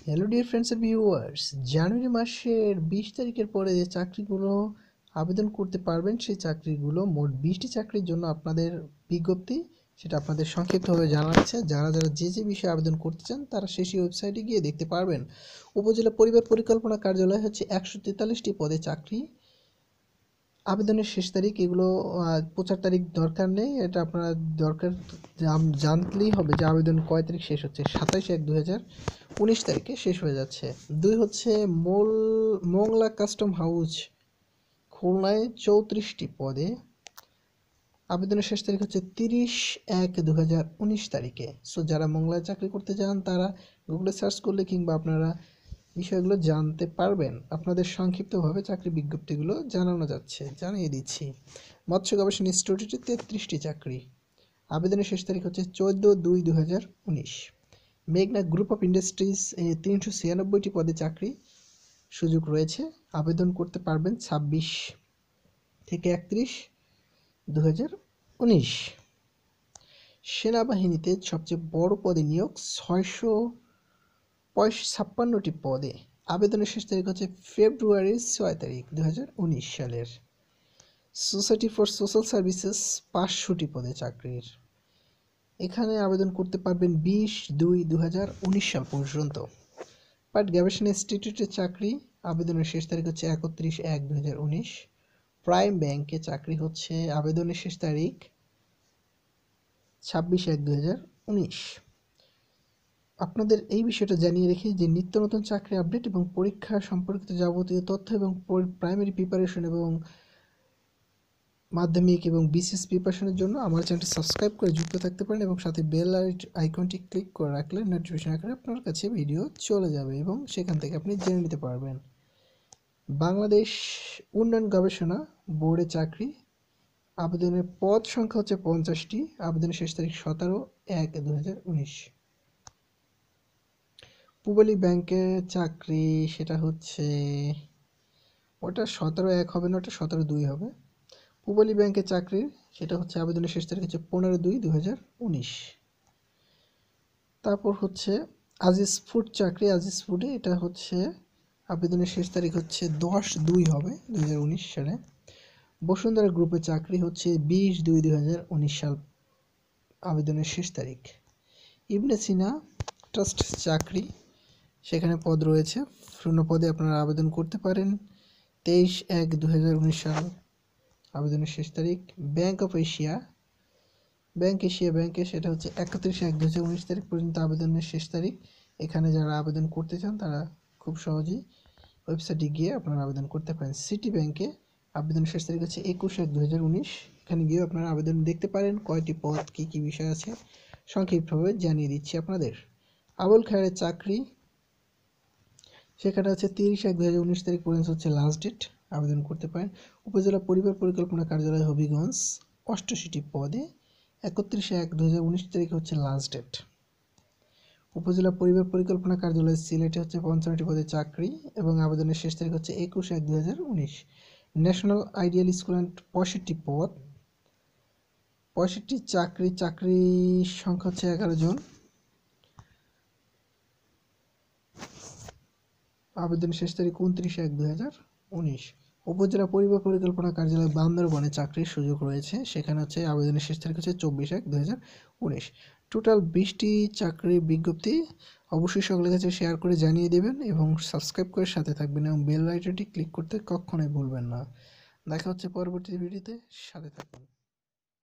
Hello dear friends and viewers, জানুয়ারি মাসের 20 তারিখের পরে যে চাকরিগুলো আবেদন করতে পারবেন সেই চাকরিগুলো মোট 20টি চাকরির জন্য আপনাদের বিজ্ঞপ্তি সেটা আপনাদের সংক্ষিপ্তভাবে জানাচ্ছে। যারা যারা যে বিষয়ে আবেদন করতে চান তারা সেই ওয়েবসাইটে গিয়ে দেখতে পারবেন। উপজেলা পরিবার পরিকল্পনা কার্যালয় হচ্ছে 143টি পদে চাকরি। আবেদনের শেষ তারিখ এগুলো প্রচার তারিখ দরকার নেই, এটা আপনারা দরকার জানলেই হবে যে আবেদন কয় তারিখ শেষ হচ্ছে। 27/1/2019 তারিখে শেষ হয়ে যাচ্ছে। 2 হচ্ছে মোংলা কাস্টম হাউস খুলনায় 34টি পদে আবেদনের শেষ তারিখ হচ্ছে 30/1/2019 তারিখে। সো যারা মোংলায় চাকরি করতে চান তারা গুগলে সার্চ করলে কিংবা আপনারা বিষয়গুলো জানতে পারবেন। আপনাদের সংক্ষিপ্তভাবে চাকরি বিজ্ঞপ্তিগুলো জানিয়ে দিচ্ছি। মৎস্য গবেষণা ইনস্টিটিউটে 33টি চাকরি, আবেদনের শেষ তারিখ হচ্ছে 14/2/2019। মেঘনা গ্রুপ অফ ইন্ডাস্ট্রিজ 396টি পদে চাকরি সুযোগ রয়েছে, আবেদন করতে পারবেন 26/31/2019। সেনাবাহিনীতে সবচেয়ে বড় পদে নিয়োগ 656টি পদে, আবেদনের শেষ তারিখ হচ্ছে ফেব্রুয়ারির 6 তারিখ 2019 সালের। সোসাইটি ফর সোশ্যাল সার্ভিসেস 500টি পদে চাকরির, এখানে আবেদন করতে পারবেন 20/2/2019 সাল পর্যন্ত। পাট গবেষণা ইনস্টিটিউটের চাকরি, আবেদনের শেষ তারিখ হচ্ছে 31/1/2019। প্রাইম ব্যাংকে চাকরি হচ্ছে আবেদনের শেষ তারিখ 26/1/2019। আপনাদের এই বিষয়টা জানিয়ে রেখে যে নিত্য নতুন চাকরি আপডেট এবং পরীক্ষা সম্পর্কিত যাবতীয় তথ্য এবং প্রাইমারি প্রিপারেশন এবং মাধ্যমিক এবং বিসিএস প্রিপারেশনের জন্য আমার চ্যানেলটি সাবস্ক্রাইব করে যুক্ত থাকতে পারেন এবং সাথে বেল আইকনটি ক্লিক করে রাখলে নোটিফিকেশন আকারে আপনার কাছে ভিডিও চলে যাবে এবং সেখান থেকে আপনি জেনে নিতে পারবেন। বাংলাদেশ উন্নয়ন গবেষণা বোর্ডে চাকরি, আবেদনের পদ সংখ্যা হচ্ছে 50টি, আবেদনের শেষ তারিখ 17/1/2019। পূবালী ব্যাংকে চাকরি, সেটা হচ্ছে ওটা 17/1 হবে না, ওটা 17/2 হবে। পূবালী ব্যাংকে চাকরি, সেটা হচ্ছে আবেদনের শেষ তারিখ হচ্ছে 15/2/2019। তারপর হচ্ছে আজিজ ফুড চাকরি, আজিজ ফুডে এটা হচ্ছে আবেদনের শেষ তারিখ হচ্ছে 10/2 হবে 2019 সালে। বসুন্ধরা গ্রুপে চাকরি হচ্ছে 20/2/2019 সাল আবেদনের শেষ তারিখ। ইবনে সিনা ট্রাস্ট চাকরি, সেখানে পদ রয়েছে, শূন্য পদে আপনারা আবেদন করতে পারেন। 23/1/2019 সাল আবেদনের শেষ তারিখ। ব্যাংক অফ এশিয়া ব্যাংকে সেটা হচ্ছে 31/1/2019 তারিখ পর্যন্ত আবেদনের শেষ তারিখ। এখানে যারা আবেদন করতে চান তারা খুব সহজেই ওয়েবসাইটে গিয়ে আপনারা আবেদন করতে পারেন। সিটি ব্যাংকে আবেদনের শেষ তারিখ হচ্ছে 21/1/2019। এখানে গিয়ে আপনারা আবেদন দেখতে পারেন কয়টি পদ, কী বিষয় আছে সংক্ষিপ্তভাবে জানিয়ে দিচ্ছি আপনাদের। আবুল খায়েরের চাকরি, সেখানে হচ্ছে 30/1/2019 তারিখ পর্যন্ত হচ্ছে লাস্ট ডেট, আবেদন করতে পারেন। উপজেলা পরিবার পরিকল্পনা কার্যালয় হবিগঞ্জ 88টি পদে 31/1/2019 তারিখ হচ্ছে লাস্ট ডেট। উপজেলা পরিবার পরিকল্পনা কার্যালয় সিলেটে হচ্ছে 55টি পদে চাকরি এবং আবেদনের শেষ তারিখ হচ্ছে 21/1/2019। ন্যাশনাল আইডিয়াল স্কুল অ্যান্ড 65টি পদ, 65টি চাকরি সংখ্যা হচ্ছে 11 জন, আবেদনের শেষ তারিখ 29/1/2019। উপজেলা পরিবার পরিকল্পনা কার্যালয় বান্দরবনে চাকরির সুযোগ রয়েছে, সেখানে হচ্ছে আবেদনের শেষ তারিখ হচ্ছে 24/1/2019। টোটাল 20টি চাকরির বিজ্ঞপ্তি, অবশ্যই সকলের কাছে শেয়ার করে জানিয়ে দেবেন এবং সাবস্ক্রাইব করে সাথে থাকবেন এবং বেল আইকনটি ক্লিক করতে কখনোই ভুলবেন না। দেখা হচ্ছে পরবর্তী ভিডিওতে, সাথে থাকুন।